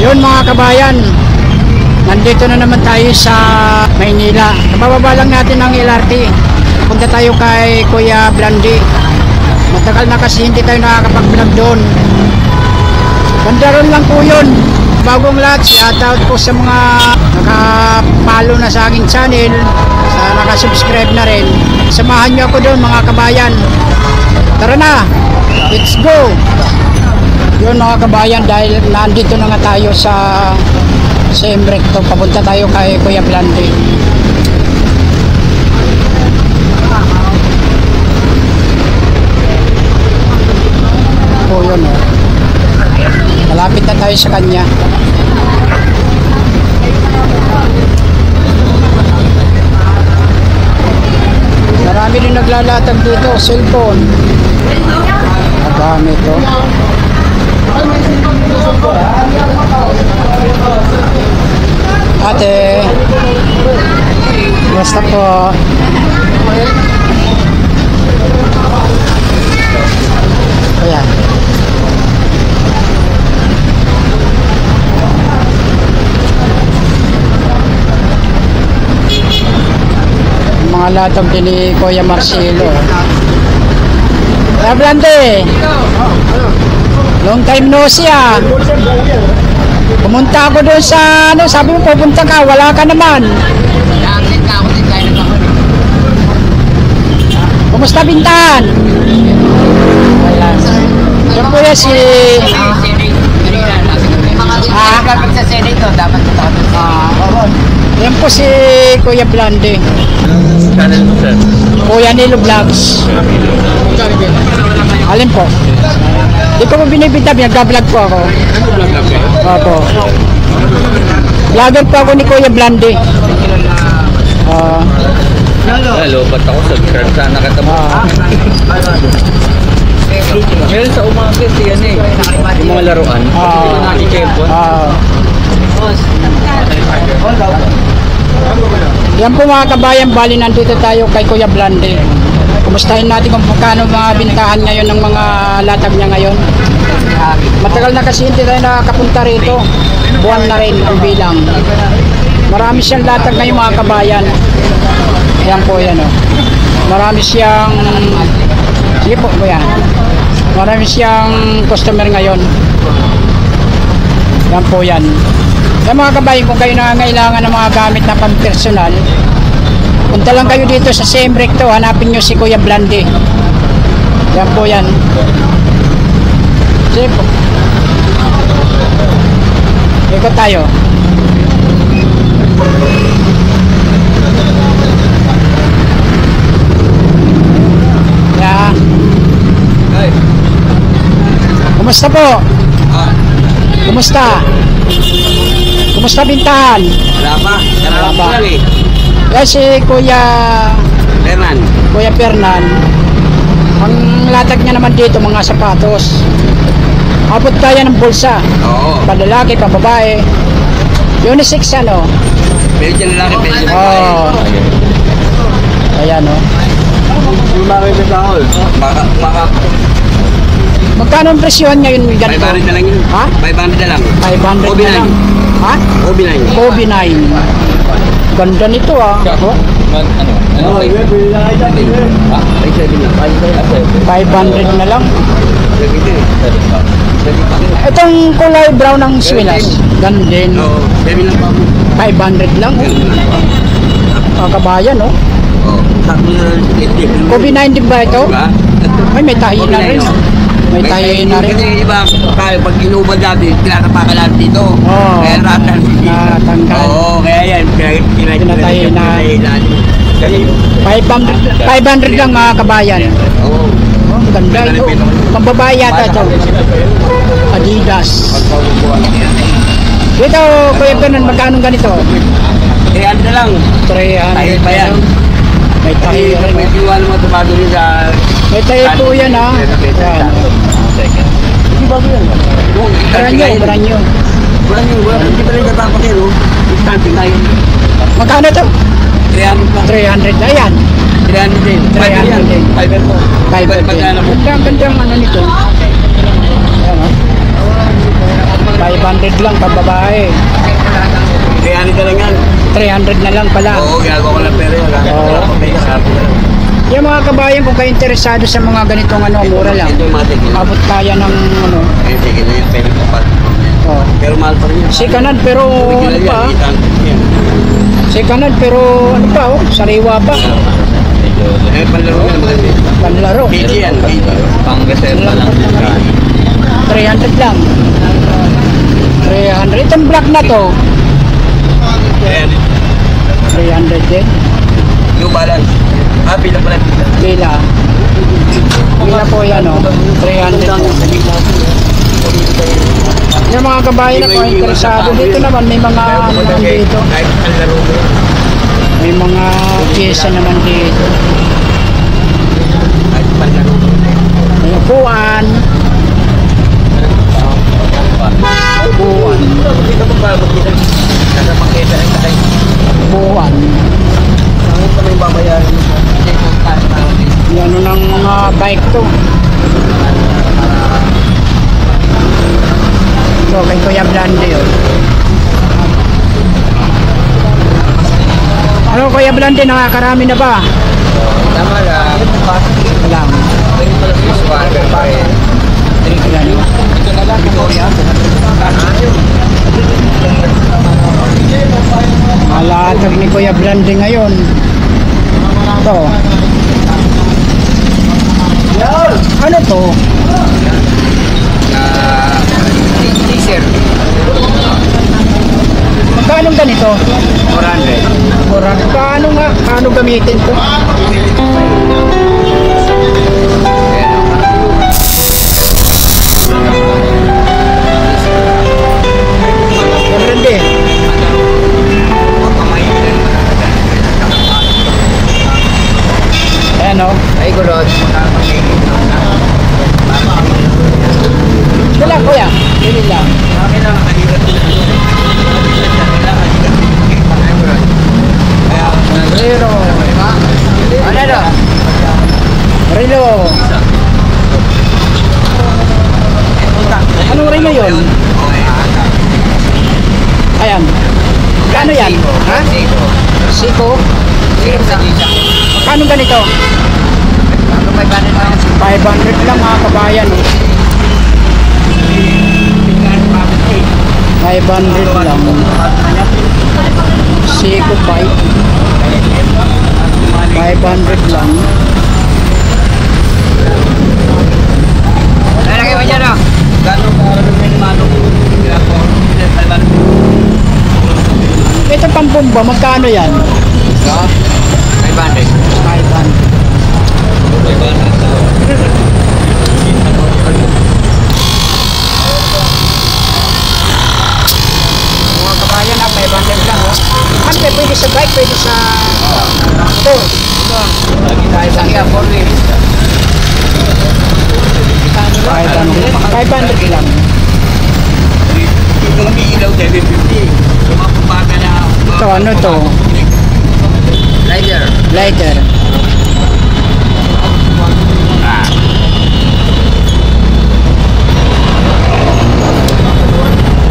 Yun mga kabayan, nandito na naman tayo sa Maynila. Nabababa lang natin ang LRT. Punta tayo kay Kuya Blandy. Matagal na kasi hindi tayo nakakapag-vlog doon. Bandaron lang po yun. Bagong lahat, shoutout po sa mga nakapalo na sa aking channel, sa nakasubscribe na rin. Samahan nyo ako doon mga kabayan. Tara na, let's go! Yun mga kabayan, dahil nandito na nga tayo sa Recto, papunta tayo kay Kuya Blandy. Oh, yun oh. Malapit na tayo sa kanya. Marami din naglalatag dito, cellphone. Marami ito. Ate, basta po. Ayan. Mga latag din ni Kuya Marcelo. Kuya Blandy, long time no see ah. Pumunta ako doon sa ano, sabi mo pupunta ka, wala ka naman. Kumusta Bintan? Wala. Yan po yan si yan po si Kuya Blandy. Kuya Nilo Vlogs. Alin po? Di ko mo binibita, nag-vlog po ako. Opo. Vlogger po ako ni Kuya Blandy. Hello, ba't ako subscribe? Sana ka tamo. Meron sa umaga yan eh. Yung mga laruan. Hindi ko nakikipon. Yan po mga kabayan, bali nandito tayo kay Kuya Blandy. Kumustahin natin kung paano mga bintahan ngayon ng mga latag niya ngayon. Matagal na kasi hindi tayo nakakapunta rito. Buwan na rin ang bilang. Marami siyang latag ngayon mga kabayan. Ayan po yan o. Marami siyang, sige po kuya. Marami siyang customer ngayon. Yan po yan. Yan mga kabayan, kung kayo nangangailangan ng mga gamit na pampersonal, punta lang kayo dito sa Recto, hanapin nyo si Kuya Blandy. Yan po yan. Sige po. Ikot tayo. Yan. Kumusta po? Kumusta? Kumusta Bintan? Wala pa. Wala pa. Lang eh. Kasi Kuya Fernan. Kuya Fernan, ang latag niya naman dito mga sapatos. Abot kaya ng bulsa. Oo. Panlalaki, pambabae. Unisex ano? Pwede dyan lalaki, pwede dyan Oo. Ayan o. Baka Magkano ang presyohan ngayon ganito? 500 na lang yun. Ha? 500 na lang. 500 Kobe na lang. Ha? Kobe 9. Kobe 9. Ganda nito ah. Oh, Ano? 500 500 na lang. Itong kulay brown ng swilas. Ganda din. Oo. Baby lang pa mo. 500 lang. Mga kabayan oh. Oo. Kobe 9 din ba ito? Diba? Ay, may tahi na rin. May tahi na rin. Kasi iba, tayo pag inubad natin, tinatapakan natin dito. Oo. Kaya ratan. Natanggal. Oo, kaya yan. Tinatahi na. 500 lang mga kabayan. Oo. Oh, ganda ito. Pambabae yata ito. Adidas. Dito, Kuya Fernan, magkano ganito? 300 na lang. 300. Tayo pa yan. May tahi rin. May tiwala mo tumado rin sa... May tahi po yan ha. Yan. Hindi bago yan. Baranyo. Hindi pa rin katapakil. Instanteng tayo. Magkano ito? 300 lang. 300 na yan. 300 din. 300 din. 500 po. 500 din. Ganda ang ano nito. Ayan, oh. 500 300 lang pababae. Kaya nito lang yan. 300 na lang pala. Oo, ginagawa ko lang pero yun. Wala akong pera, sarap na lang. Yung mga kabayan, kung kayo interesado sa mga ganitong ano, mura lang. Ito yung matik. Abot kaya ng ano. Ayun, sige na yung pera ko pa. Oh. Pero mahal pa rin yan. Sikanad pero ano Original pa? yan, itan. Yan. Sikanad pero ano pa oh, sariwa pa. Eh, panlaro nga maganda. Panlaro. KG yan, KG. Panggasem pa lang. 300 lang. 300. Itong black na to, Ayan. 300 din. New Balance. Ah, bilang pala. Pila. Pila po yan oh. 300 lang. Yung mga kabayan na kung interesado dito naman may mga ano naman dito. Kahit panlaro mo. May mga pyesa naman dito. Kahit panlaro mo. May upuan. Upuan. Dito pa ba? Nasa paketa ay patay. Upuan. Ang pa may babayaran mo. Yan ano ng mga bike to. Ito kay Kuya Blande yun. Ano Kuya Blande, nakakarami na ba? Tama lang. Wala. Yan. Ito na lang, Victoria. Malatag ni Kuya Blande ngayon. Ito. Ano to? T-shirt. Magkano ganito? 400. Kurang. Paano gamitin to? Blande. Ayan o. Ay, gulot. Ito lang Kuya. Pili lang. Rilo. Ano na? Rilo. Anong Rilo yun? Ayan. Kano yan? Ha? Siko? Kano ganito? 500 lang mga kabayan. 500 lang. Siko bike. 500 lang. Lalagay mo dyan, ah. Gano'n ka rin yung manong Ito pang bomba, magkano yan? 500. 500. Mga kabayan na 500 lang oh. Ante, pwede sa bike, pwede sa ito. Isang iya, 4 wheels. 500 lang. Kung may ilaw, 750. Sumapapata na. Ito, ano to? Rider. Lighter.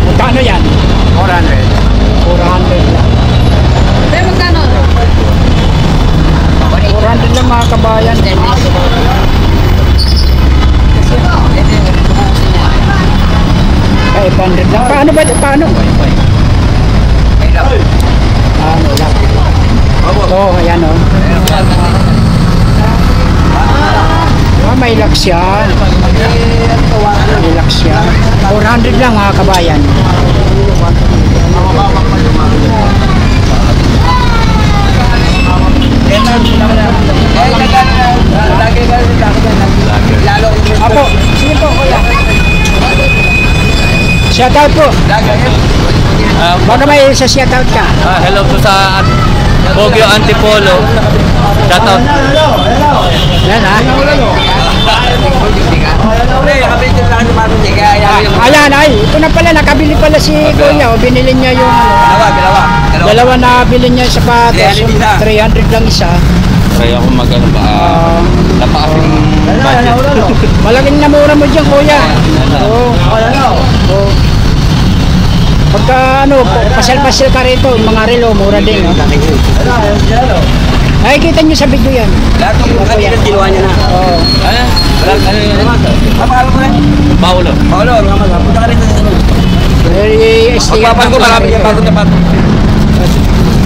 Magkano yan? 400. 400 lang. Pero magkano? 400 lang mga kabayan. 500 lang. Paano ba ito? Paano? Ano lang. Ito, ayan o. May lock siya. May lock siya. 400 lang mga kabayan. Apo, sige po kuya. Shoutout po. Baka may isa shoutout ka. Hello po sa Bogyo Antipolo. Shout out. Yan ha. Ayan ay, ito na pala, nakabili pala si kuya. O, binili niya yung ano. Dalawa na bili niya yung sapatos. 300 lang isa. Kaya ako mag-ano ba? Napakasing budget. Malaking namura mo dyan kuya. Oo. Oo. Pagka ano, pasyal-pasyal ka rito, mga relo, mura din. Oh. Ay, kita nyo sa video yan. Lahat ng mga kanina kinuha niya na. Oo. Ano yun? Paano ko yan? Paulo. Paolo, punta ka rin sa ano. Sticker Ko marami yung bago na bago.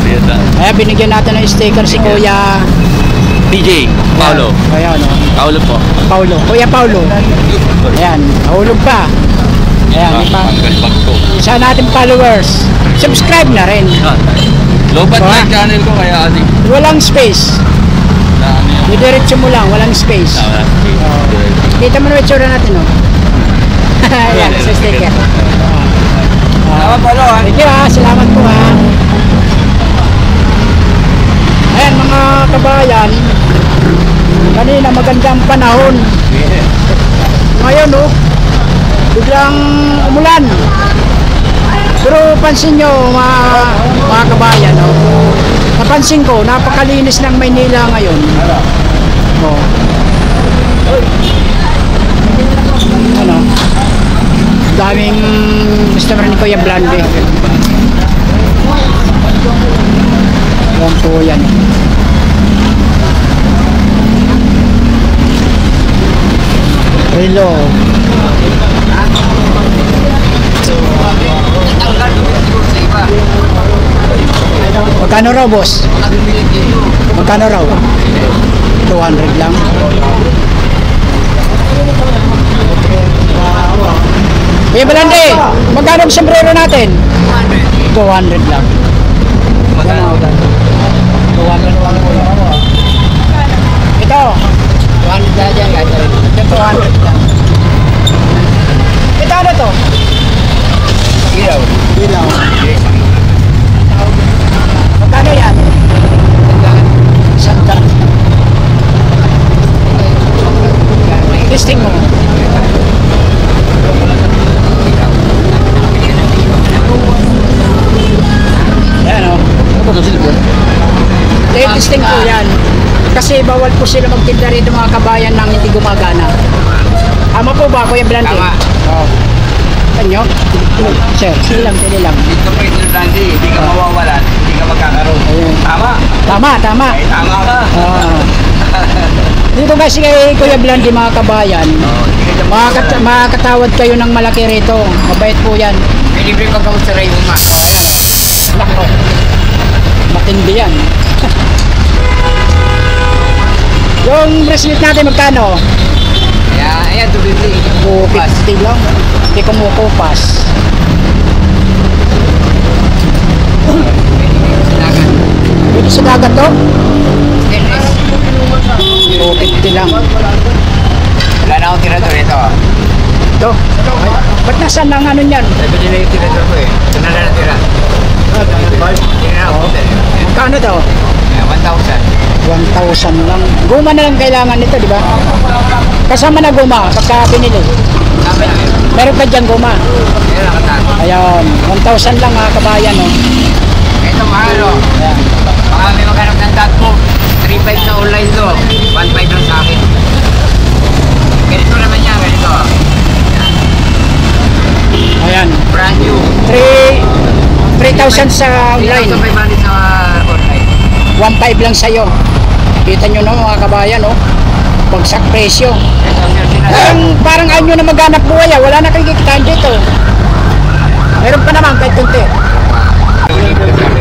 Ayan. Ayan, binigyan natin ng sticker si Kuya. DJ, Paulo. Ayan, oh. Paulo po. Paulo. Kuya Paulo. Ayan, nahulog pa. Ayan, di ba? Panggalbag ko. Isa natin followers. Subscribe na rin. Lobat Diba? na yung channel ko kaya ating Walang space. na ano yun. Didiretso mo lang, walang space. Kita mo na itsura natin, oh. Ayan, sa sticker. Tama Paolo ha. Thank you, ha. Salamat po, ha. Ayan, mga kabayan. Kanina magandang panahon. Ngayon, oh, biglang umulan. Pero pansin nyo, mga kabayan, oh, napansin ko, napakalinis ng Maynila ngayon. Oh. Ano? Daming customer ni Kuya Blande. Yan po yan. Hello. Magkano raw, boss? Magkano raw? 200 lang. Kuya Blande, magkano ang sombrero natin? 200 lang. Magkano? 200 lang po lang. Ito. 200 lang dyan, guys. Ito 200 lang. Ito ano to? Ilaw. Ilaw. Magkano yan? Sandal. Testing mo. Yan o. Testing po yan. Kasi bawal po sila magtinda rito mga kabayan nang hindi gumagana. Tama po ba, Kuya Blante? Tama. Oo. Kanyo? Sir, sila lang. Dito po ito Blandi, hindi ka mawawalan, hindi ka magkakaroon. Ayun. Tama. Tama. Ay, tama ka. Dito kasi kay Kuya Blante mga kabayan, makakatawad kayo ng malaki rito. Mabait po yan. Pilibre ka gamot sa Rayuma. Nako. Matindi yan. Yung bracelet natin magkano? Ayan, 250. 250 lang. Hindi kumukupas. Dito sa dagat to? 250 lang. Wala na akong tirador ito. Ito. Ba't nasaan ang ano niyan? Sabi nila yung tirador ko eh. Ito na lang natira. Tingnan ako. Magkano daw? 1,000. 1,000 lang. Guma na lang kailangan nito, di ba? Kasama na guma pagka binili. Sabi na yun. Meron pa dyan guma. Meron nakatago. Ayun, 1,000 lang mga kabayan, oh. Ito mahal o. Ayan. Baka may maghanap ng tatpo. 3,500 sa online to. 1,500 lang sa akin. Ganito naman yan, ganito. Ayan. Brand new. 3,000 sa online. 3,500 sa online. 1,500 lang sa'yo. Kita nyo no mga kabayan, oh. Bagsak presyo. Parang ayaw nyo na maghanap buhay, ah. Wala na kayong kikitain dito. Meron pa naman kahit kunti.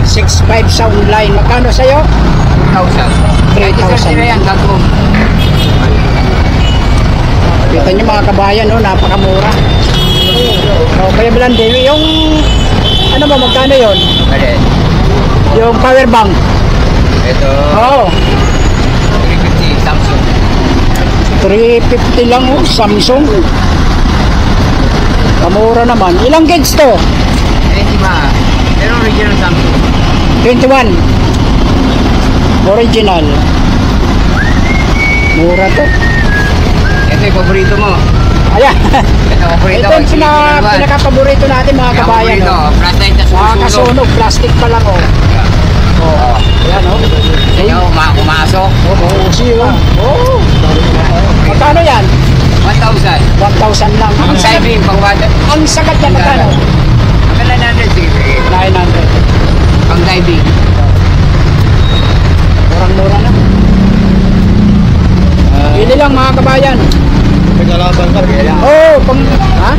6,500 sa online. Magkano sa'yo? 3,000. 3,000. na yan, tatlo. Kita nyo mga kabayan, no? Napakamura. O, Kuya Blande, yung ano ba, magkano yon? Bale, Yung power bank. ito. Oo. 350 Samsung. 350 lang, oh. Samsung. Kamura naman. Ilang gigs to? Eh, di ba? Pero original Samsung. 21. Original. Mura to. Ito yung paborito mo. Ayan. Ito paborito Ito ko. yung pinaka-paborito natin mga kabayan. Paborito. Oh. Flat light na Mga sumusunog. kasunog, plastic pa lang, oh. Oo. Ayan, oh. Ito, kumasok. Oh, siyo. Oh. Magkano yan? 1,000. 1,000 lang. Ang timing, pang bata. Ang sagat yan, magkano? Ang 900, sige. 900. Pang diving. Murang-mura na. Pili lang mga kabayan. Oo, pang... Ha?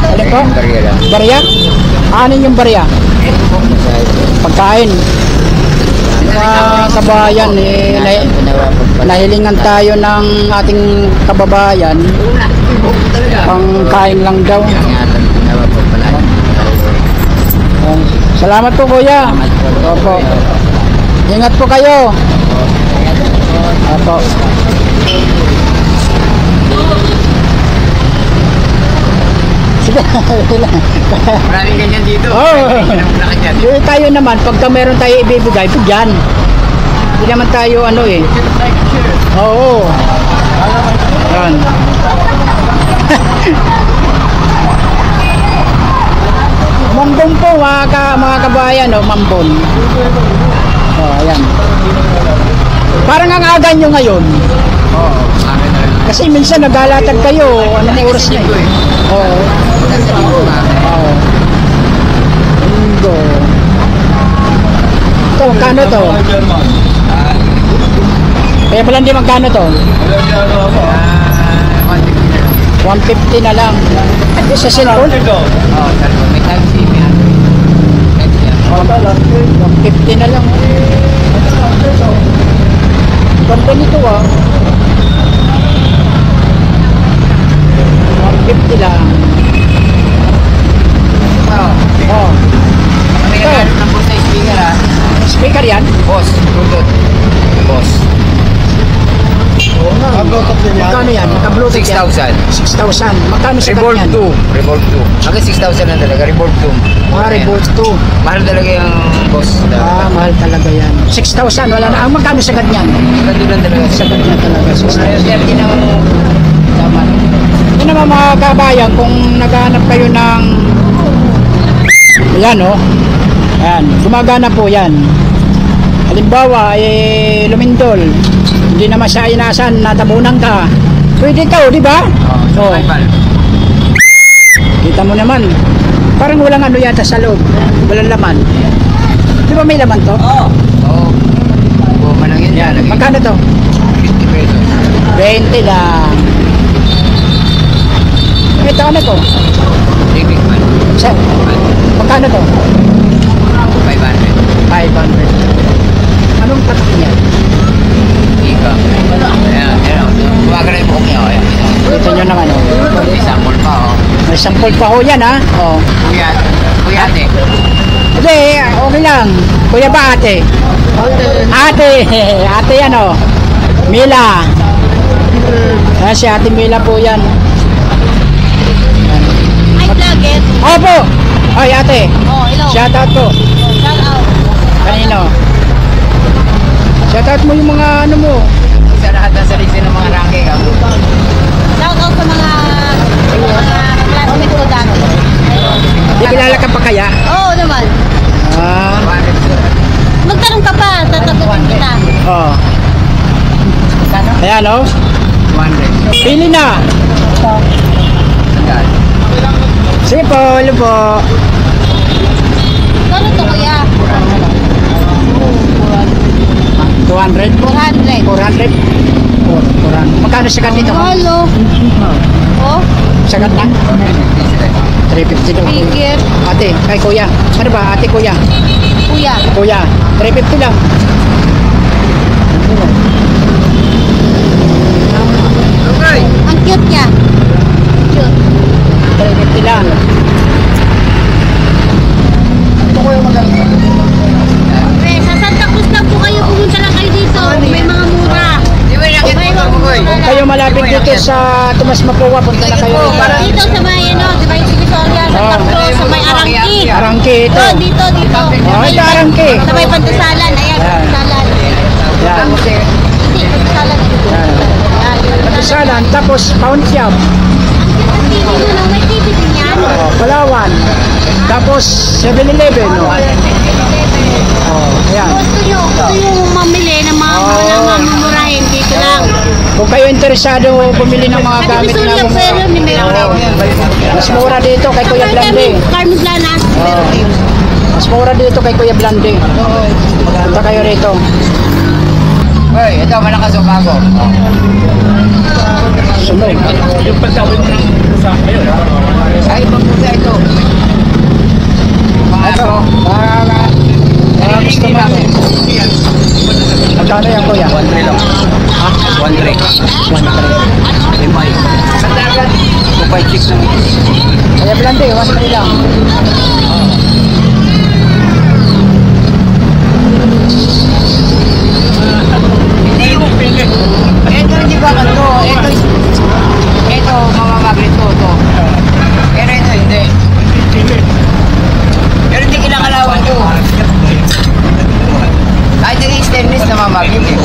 Ano po? Barya? Anin yung barya? Pagkain. Mga kabayan, nahilingan tayo ng ating kababayan. Pangkain lang daw. Salamat po kuya. Opo. Ingat po kayo. Opo. Sige. Maraming ganyan dito. Oo. Pinamulakan dyan. Yung tayo naman, pagka meron tayo ibibigay, bigyan. Hindi naman tayo ano eh. Oo. Yan. Mambon po mga kabayan, oh, mambon. Oh, ayan. Parang ang aga nyo ngayon. Oo. Akin na rin. Kasi minsan nagalatag kayo. Anong oras na eh? Oo. Oo. Linggo. Ito, magkano to? Kaya pala hindi magkano to? 150 na lang. Sa cellphone? Oo, may time save yan. 150 na lang. Ganda nito ah. 150 lang. Oo. Oh. May naghanap ng boss na speaker ha. Speaker yan? Boss, Bluetooth. Boss. Magkano yan? Naka-bluetooth yan? 6,000. 6,000. Magkano sa Revolve ganyan? 2. Revolve 2. Hanggang 6,000 lang talaga. Revolve 2. Ah, Revolve 2. Mahal talaga yung boss. Ah, mahal talaga yan. 6,000. Wala na. Ang magkano sa ganyan? Maganda lang talaga. Sa ganyan talaga. 6,000. Yan din ang tama. Yan naman mga kabayan, kung naghahanap kayo ng yan oh. Yan. Gumagana po yan. Halimbawa, lumindol. Hindi naman siya inasan, natabunan ka. Pwede ka, di ba? Oo. Oh. Kita mo naman. Parang walang ano yata sa loob. Walang laman. Di ba may laman to? Oo. Oo. Goma lang yan. Magkano to? 50 pesos. 20 lang. Ito ano to? Big man. Sir, magkano to? 500. 500. Anong tatak niya? Ika. Ayan. Buwaga na yung buhok niya. Ayan. Ito nyo naman oh. May sample pa oh. May sample pa ho yan ha. Oh. Kuya. Kuya ate. Hindi, okay lang. Kuya ba ate? Ate. Ate yan oh. Mila. Ah, si ate Mila po yan. Ay, vlogger. Opo. Ay ate. Oh, hello. Shout out po. Shout out. Kanino? Shout out mo yung mga ano mo. Sa lahat ng sarili ng mga ranking. Shout out sa mga classmates ko dati. Di kilala ka pa kaya? Oo naman. Ah. Magtanong ka pa, tatagutin kita. Oh. Ayan oh. 200. Pili na. Sige po, hello po. Kano to kuya? 200? 400. 400? 400. Magkano sagat nito? Hello. Oh, Sagat na? 350 daw. figure. Ate, ay kuya. Ano ba? Ate, kuya. Kuya. Kuya, 350 lang. Okay. Ang cute niya. Cute. 350 lang. Eh, sa Santa Cruz lang po kayo. Pumunta lang kayo dito. May mga mura. Di ba nakita May mo mga ko mura. Kung kayo malapit dito sa Tomas Mapua, punta na kayo rito. Dito sa may ano, di ba yung Divisoria, Santa Cruz, sa may Arangki. Arangki ito. Oh, dito. Oh, ito Arangki. Sa may Pantasalan. Ayan, Pantasalan. Yan. Hindi, Pantasalan. Yan. Ayan. Patisalan, tapos Pound Shop. Ang TV doon, may TV din yan. Oh, Palawan. Tapos 7-Eleven. Oh. Oh, ayan. Gusto nyo mamili ng mga mamumurahin dito lang. Kung kayo interesado bumili ng mga Sa gamit na Divisoria, pero ni meron. mas mura dito kay Kuya Blande. Carmen Blanas. meron kayo. Mas mura dito kay Kuya Blande. Punta kayo rito. Uy, ito, malakas o bago. Sunod. Yung pagtawid ng sa kayo, Ay, ibang pusa ito. Mga Ito. Para gusto mo. Magkano yan, Kuya? 1-3 lang. Ha? 1-3. 1-3. Limay. Sandagan. 256 lang. Kuya Blande, 1-3 lang. Hindi mo pili. Ito, hindi ba kanto? Ito, mamamagrit to. Pero ito, hindi. Pero hindi kinakalawan to. Kahit yung stainless na mamagrit eh.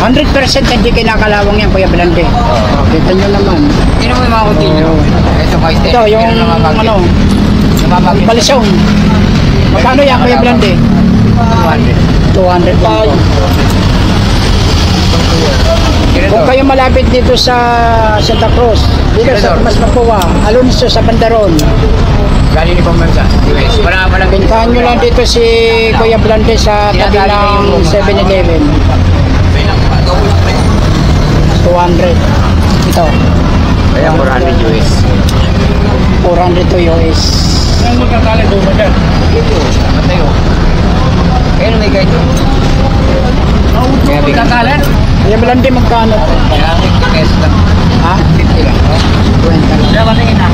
100% hindi kinakalawang yan, Kuya Blande. Kita nyo naman. Hindi mo yung mga kutilyo. Ito, kahit stainless. Ito, yung pero namamagrit. ano, Namamagrit. balisong. Magkano yan, Kuya Blande? 200. 200 lang po. Kung kayo malapit dito sa Santa Cruz, dito sa Tomas Mapua, Alonso sa Bandaron, Galing ni Pambansa. US. Walang pintahan nyo lang dito si Kuya Blande sa tabi ng 7-Eleven. 200. Ito, Kaya 400 US. 400 to US. Ang magkakala doon mo dyan. Matayo. Kaya may guide. Kaya bigyan. Kakalan? Kuya Blande, magkano? Kaya 50 pesos lang. Ha? 50 lang. 20 lang. Kaya patingin na.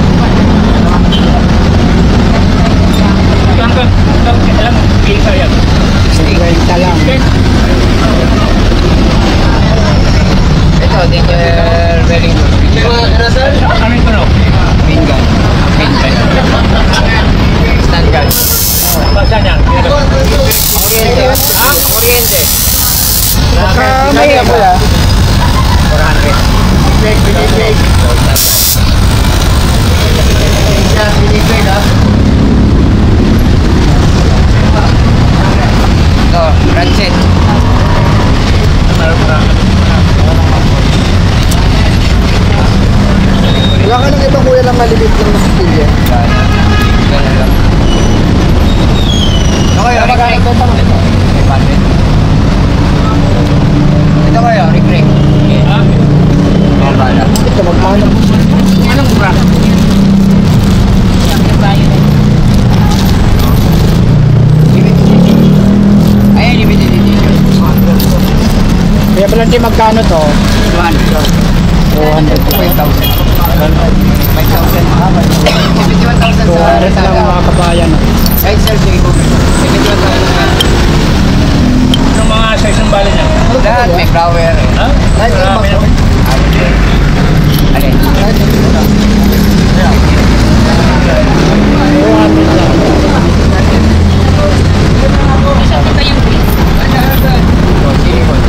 Alam mo, pisa yan. 20 lang. Ito, danger Wellington. Ano ito no? Main gun. Stand gun. Saan yan? Oriente. Ha? Oriente. Baka may Kaya pala. 400. Ito, Rancet. Wala ka nang ibang kuya lang malibit lang na pilya. Ganun lang. Okay, magkano ito? 500. Ito kayo, Rick. Ha? Mga bala. Ito magkano? Anong bra? Ayan, limited edition. Kuya Blande, magkano to? 200. 200. 5,000. 5,000. 71,000 sa 200 lang Lazada. mga kabayan. Kahit sir, sige ko. 71,000. Anong mga size ng bala niya? Lahat may flower. Ha? Marami naman. Alin? 200 lang. Silicone.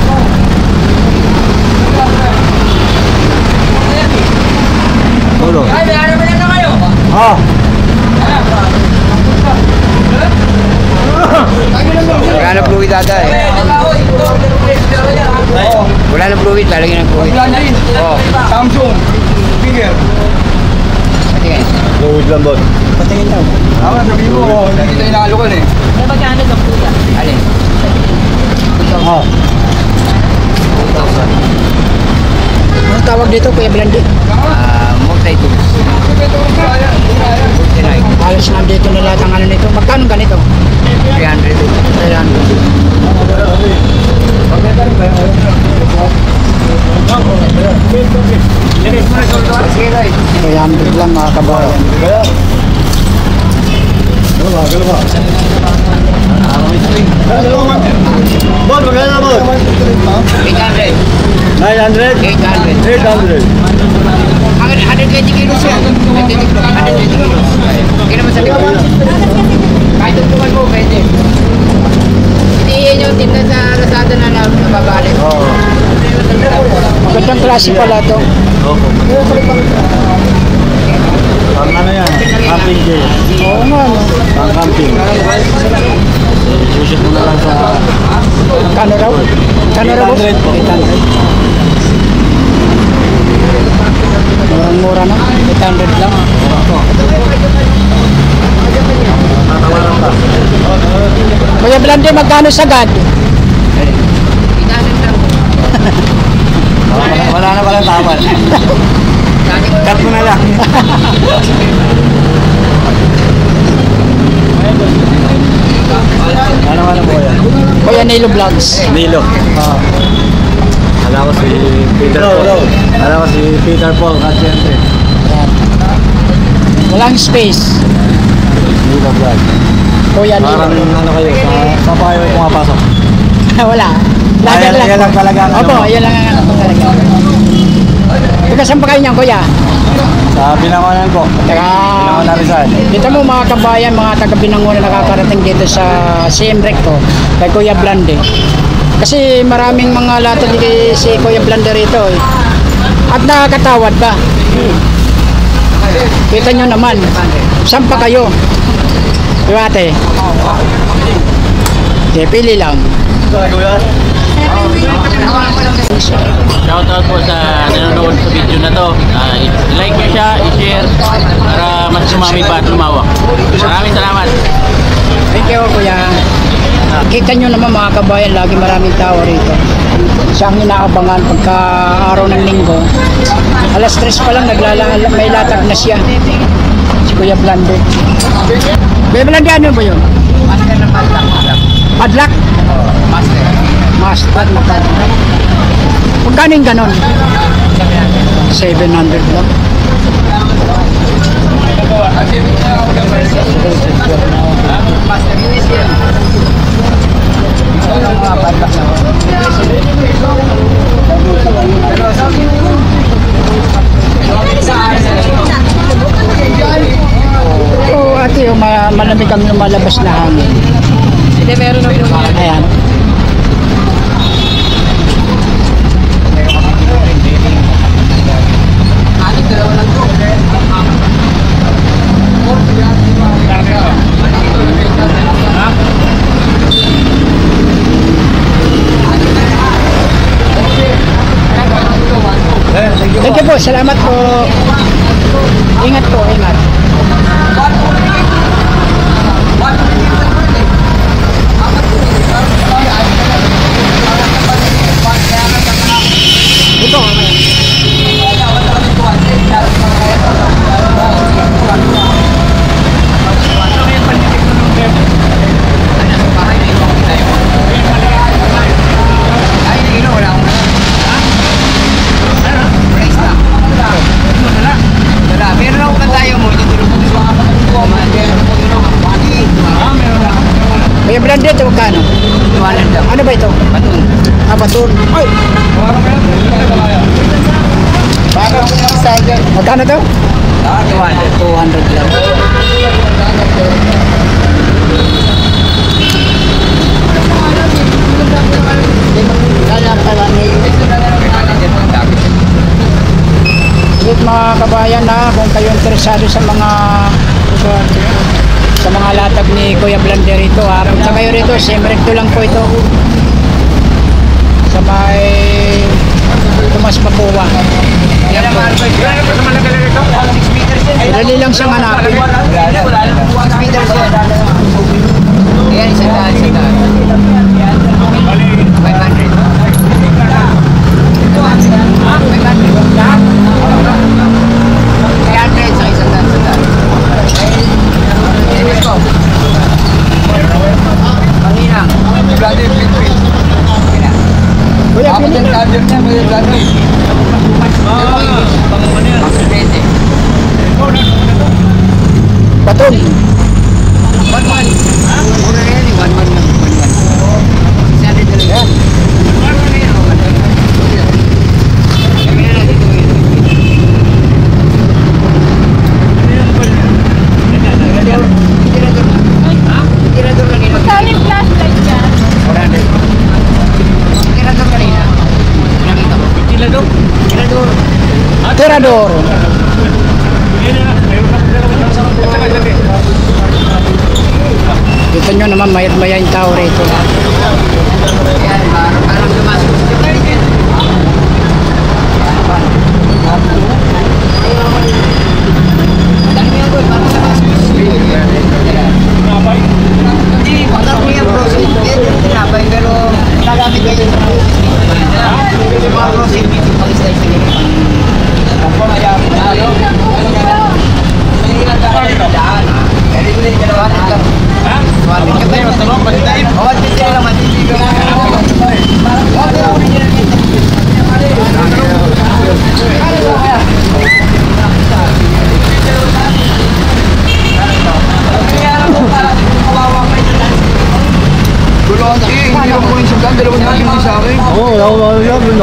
Ulo. Ay, may araw na kayo. Oh. Wala na fluid ata eh. Wala na fluid, lalagyan ng fluid. Wala na rin. Oo. Samsung. Figure. Patingin. Load lang doon. Patingin daw. Ako, sabi mo, hindi tayo nakalukan eh. Alin? Oh. 2,000. Anong tawag dito, Kuya Blande? Multi-tools. Multi-light. Halos nandito na lahat ang ano nito. Magkano ganito? 300. 300. Sige, guys. 300 lang mga kabayan. Bon, magkano na bon? 800. 900? 800. 800. Ang 120 kilos yan. 120 kilos. Hindi naman sa likod. Kahit tuntukan mo, pwede. Hindi yan yung tinda sa Lazada na nababalik. Magandang klase pala to. Pang ano yan? Camping gear. Oo nga, no? Pang camping. Susit mo na lang sa... Kano raw? Kano raw? 800 po. 800. Murang-mura na. 800 lang. Kuya Blande, magkano sagad? Inanan lang. Wala na palang tawad. Cut mo na lang. Ano po yan? Kuya Nilo Vlogs. Nilo. Alam ko si Peter Paul. Alam ko si Peter Paul Kasyente. Walang space. Nilo vlog. Kuya Parang Nilo. ano kayo, sa payo yung pumapasok. Wala. Ayan lang talaga ang ano Opo, mo. yan lang ang ano ko talaga. Taga saan pa kayo niyan, kuya? Sa Binangonan po. Taga... Binangonan Rizal. Dito mo mga kabayan, mga taga-Binangonan nakakarating dito sa CM Recto kay Kuya Blande. Kasi maraming mga latag ni si Kuya Blande rito eh. At nakakatawad ba? Kita nyo naman. Saan pa kayo? Yung ate? Okay, pili lang. Shoutout po sa nanonood sa video na to. I-like nyo siya, i-share para mas sumami pa at lumawak. Maraming salamat. Thank you, Kuya. Kita nyo naman mga kabayan, lagi maraming tao rito. Siya ang inaabangan pagka araw ng linggo. Alas 3 pa lang, may latag na siya. Si Kuya Blande. Kuya Blande, ano ba yun? Master ng padlock. Padlock? Master. Master na padlock. Magkano yung ganon? 700 lang. Master US yan. Mga padlock na. Oo, ate, yung malamig ang lumalabas na hangin. Hindi, meron na po. Ayan. Dalawa lang po. Thank you po, salamat po. Ingat po, ingat. Ito, Ay, nagino, wala akong price na. Wala. Meron ako na tayo mo. Tutulog ko sa mga Kuya Blande, ito magkano? Iwanan daw. Ano ba ito? Batun. Baton. Ay! Magkano to? 200 lang. Ulit mga kabayan na kung kayo interesado sa mga latag ni Kuya Blande rito, harap sa kayo rito, Semrecto lang po ito. Sa may Tomas Papua. Yan po. Dali lang siyang hanapin. 6 meters yan. Ayan, isang daan. 500. 300 sa isang daan. Ibig ko. Panginang. Kuya, pili. Baton. 1-1. Mura na yan eh. 1-1 lang. 1-1. Isa rin talaga. Kami na natin ito yun. Tirador lang yun. Magkano yung flashlight dyan? Tirador kanina. Nakita mo. Tirador? Tirador. Tirador. Kita nyo naman, mayat-maya yung tao rito. Ayan, parang lumasok. Dali mo yan, boy. Parang lumasok.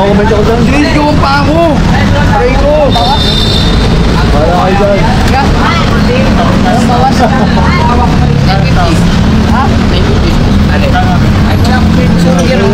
Comment ako dyan. Hindi, yung pa ako. Aray ko. Wala kayo dyan. Anong bawas? 950. Ha? 950. Alin? Ay, wala akong pwede. Suro yun.